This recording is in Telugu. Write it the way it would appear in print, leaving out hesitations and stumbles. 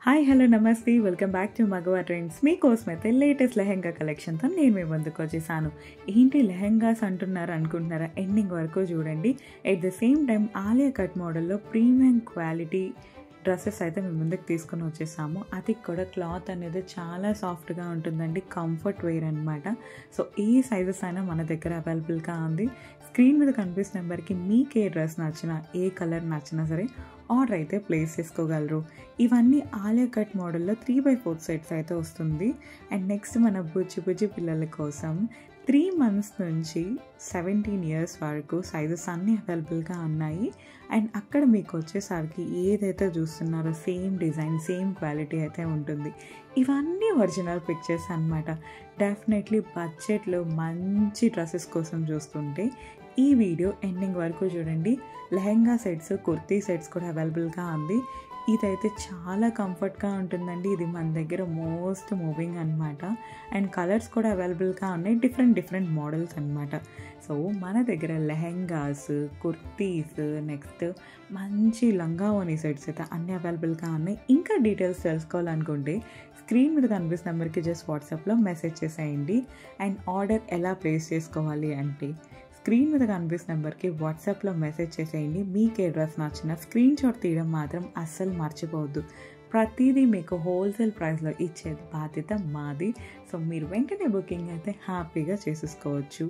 హాయ్ హలో నమస్తే welcome back to Magava trends. మీకోసమైతే లేటెస్ట్ లెహెంగా కలెక్షన్తో నేను మీ ముందుకు వచ్చేసాను. ఏంటి లెహెంగాస్ అంటున్నారు అనుకుంటున్నారా? ఎండింగ్ వరకు చూడండి. At the same time Alia cut మోడల్లో ప్రీమియం క్వాలిటీ డ్రెస్సెస్ అయితే మేము ముందుకు తీసుకొని వచ్చేసాము. అది కూడా క్లాత్ అనేది చాలా సాఫ్ట్గా ఉంటుందండి, కంఫర్ట్ వేర్ అనమాట. సో ఏ సైజెస్ అయినా మన దగ్గర అవైలబుల్గా ఉంది. స్క్రీన్ మీద కనిపిస్తున్న నెంబర్కి మీకు ఏ డ్రెస్ నచ్చినా, ఏ కలర్ నచ్చినా సరే ఆర్డర్ అయితే ప్లేస్ చేసుకోగలరు. ఇవన్నీ ఆలియా కట్ మోడల్లో 3/4 సెట్స్ అయితే వస్తుంది. అండ్ నెక్స్ట్ మన బుజ్జి పిల్లల కోసం 3 months నుంచి 17 years వరకు సైజెస్ అన్నీ అవైలబుల్గా ఉన్నాయి. అండ్ అక్కడ మీకు వచ్చేసరికి ఏదైతే చూస్తున్నారో సేమ్ డిజైన్, సేమ్ క్వాలిటీ అయితే ఉంటుంది. ఇవన్నీ ఒరిజినల్ పిక్చర్స్ అనమాట. డెఫినెట్లీ బడ్జెట్లో మంచి డ్రెస్సెస్ కోసం చూస్తుంటే ఈ వీడియో ఎండింగ్ వరకు చూడండి. లెహెంగా సెట్స్, కుర్తీ సెట్స్ కూడా అవైలబుల్గా ఉంది. ఇదైతే చాలా కంఫర్ట్గా ఉంటుందండి. ఇది మన దగ్గర మోస్ట్ మూవింగ్ అనమాట. అండ్ కలర్స్ కూడా అవైలబుల్గా ఉన్నాయి, డిఫరెంట్ మోడల్స్ అనమాట. సో మన దగ్గర లెహెంగాస్, కుర్తీస్, నెక్స్ట్ మంచి లంగా ఓనీ సెట్స్ అయితే అన్నీ అవైలబుల్గా ఉన్నాయి. ఇంకా డీటెయిల్స్ తెలుసుకోవాలనుకుంటే స్క్రీన్ మీద కనిపిస్తున్న నెంబర్కి జస్ట్ వాట్సాప్లో మెసేజ్ చేసేయండి. అండ్ ఆర్డర్ ఎలా ప్లేస్ చేసుకోవాలి అంటే స్క్రీన్ మీద కనిపిస్తున్న నెంబర్కి వాట్సాప్లో మెసేజ్ చేసేయండి. మీకు ఏ డ్రెస్ నచ్చినా స్క్రీన్ షాట్ తీయడం మాత్రం అస్సలు మర్చిపోవద్దు. ప్రతిదీ మీకు హోల్సేల్ ప్రైస్లో ఇచ్చేది బాధ్యత మాది. సో మీరు వెంటనే బుకింగ్ అయితే హ్యాపీగా చేసేసుకోవచ్చు.